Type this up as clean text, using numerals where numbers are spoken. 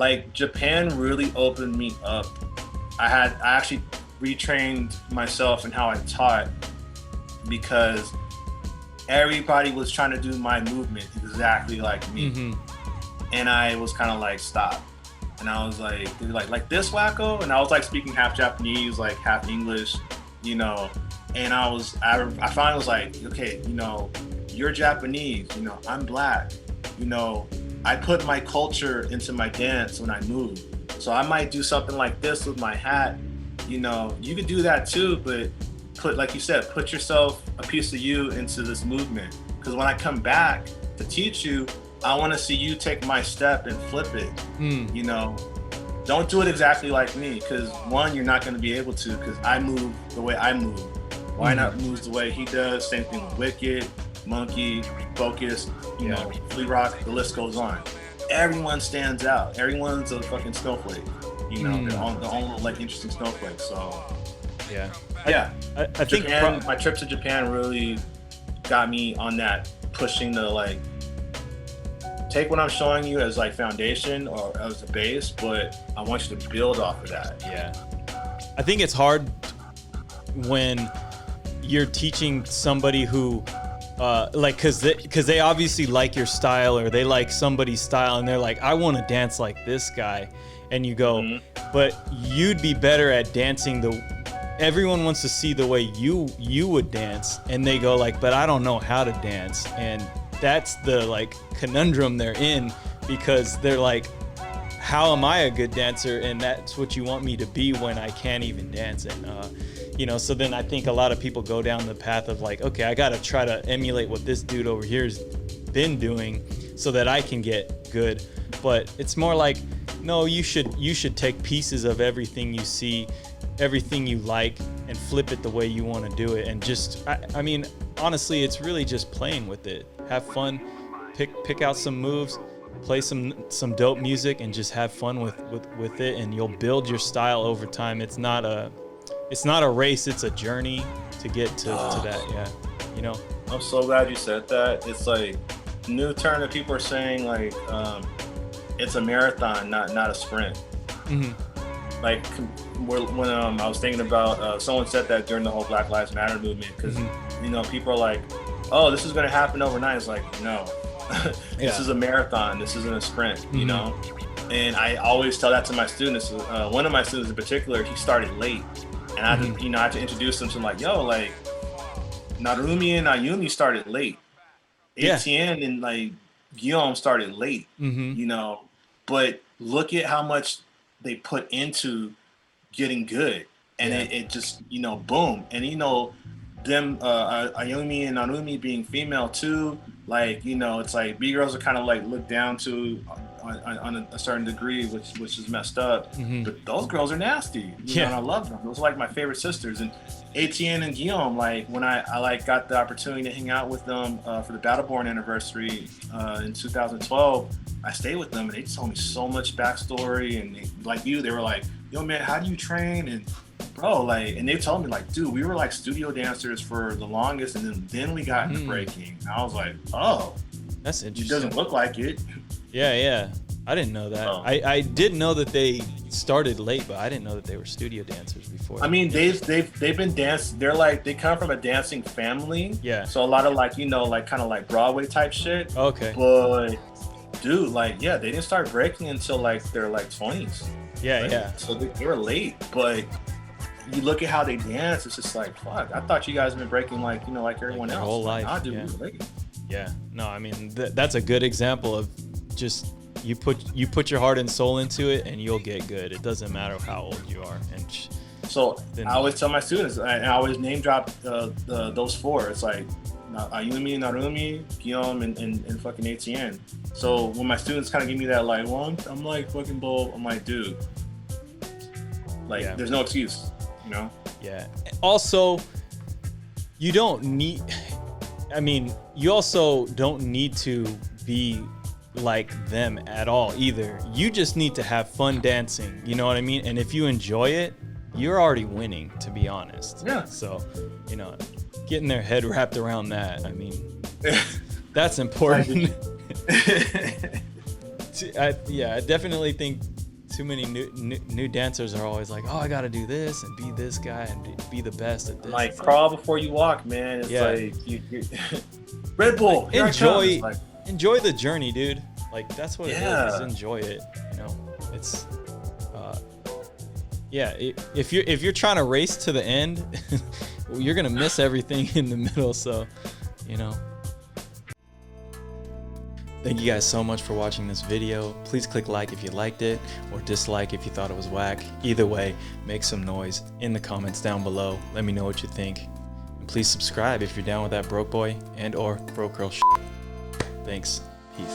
like Japan really opened me up. I actually retrained myself in how I taught because everybody was trying to do my movement exactly like me. And I was kind of like, stop. And I was like, they're like this Whacko? And I was like speaking half Japanese, like half English, you know. And I finally was like, okay, you know, you're Japanese, you know, I'm black, you know, I put my culture into my dance when I move. So I might do something like this with my hat, you know, you could do that too, but like you said, put yourself, a piece of you into this movement. Because when I come back to teach you, I want to see you take my step and flip it, you know. Don't do it exactly like me, because one, you're not going to be able to, because I move the way I move. Why not moves the way he does? Same thing with Wicked, Monkey, Focus, you know, Flea Rock, the list goes on. Everyone stands out. Everyone's a fucking snowflake. You know, they're all like interesting snowflakes. So I think my trip to Japan really got me on that, pushing the like, take what I'm showing you as like foundation or as a base, but I want you to build off of that. Yeah. I think it's hard when you're teaching somebody who like cause they obviously like your style or they like somebody's style and they're like, I want to dance like this guy. And you go, but you'd be better at dancing everyone wants to see the way you would dance, and they go like, but I don't know how to dance. And that's the like conundrum they're in, because they're like, how am I a good dancer? And that's what you want me to be when I can't even dance. And you know, so then I think a lot of people go down the path of like, okay, I gotta try to emulate what this dude over here's been doing so that I can get good. But it's more like, no, you should take pieces of everything you see, everything you like, and flip it the way you want to do it. And just, I mean, honestly, it's really just playing with it. Have fun, pick out some moves, play some dope music, and just have fun with it, and you'll build your style over time. It's not a race, it's a journey to get to that. Yeah, you know. I'm so glad you said that. It's like new term that people are saying, like it's a marathon, not a sprint. Like when I was thinking about, someone said that during the whole Black Lives Matter movement, because you know, people are like, oh, this is going to happen overnight. It's like, no, this is a marathon. This isn't a sprint, you know? And I always tell that to my students. One of my students in particular, he started late, and I had to introduce him to like, yo, like Narumi and Ayumi started late. Etienne and like Guillaume started late, you know, but look at how much they put into getting good, and it just, you know, boom. And you know, them Ayumi and Narumi being female too, like, you know, it's like B-girls are kind of like looked down to on a certain degree, which is messed up. But those girls are nasty, you know, and I love them. Those are like my favorite sisters. And Etienne and Guillaume, like when I like got the opportunity to hang out with them for the Battleborn anniversary in 2012, I stayed with them, and they told me so much backstory. And they, like you, they were like, yo man, how do you train? And bro, like, and they told me like, dude, we were like studio dancers for the longest, and then we got into breaking. And I was like, oh, that's interesting. It doesn't look like it. Yeah. I didn't know that. I did know that they started late, but I didn't know that they were studio dancers before. I mean, they've been dancing. They're like, they come from a dancing family. Yeah. So a lot of like, you know, like kind of like Broadway type shit. Okay. But dude, like, yeah, they didn't start breaking until like their like 20s. Yeah, right? yeah. So they were late, but you look at how they dance, it's just like, fuck, I thought you guys have been breaking like, you know, like everyone else. Whole life. Nah, dude, we were late. Yeah. No, I mean, that's a good example of just you put your heart and soul into it, and you'll get good. It doesn't matter how old you are. And so I always tell my students, I always name drop those four. It's like Ayumi, Narumi, Guillaume, and fucking Etienne. So when my students kind of give me that like, well, I'm like fucking bull, I'm like, dude, like there's no excuse, you know? Yeah. Also, you also don't need to be like them at all either. You just need to have fun dancing, you know what I mean? And if you enjoy it, you're already winning, to be honest. Yeah. So, you know, getting their head wrapped around that, I mean, that's important. I definitely think too many new dancers are always like, oh, I gotta do this and be this guy and be the best at this. Like, crawl before you walk, man. It's like you Red Bull. Like, enjoy the journey, dude. Like, that's what it is. Enjoy it. You know, it's if you're trying to race to the end, you're gonna miss everything in the middle. So, you know. Thank you guys so much for watching this video. Please click like if you liked it, or dislike if you thought it was whack. Either way, make some noise in the comments down below. Let me know what you think. And please subscribe if you're down with that broke boy and or broke girl shit. Thanks. Peace.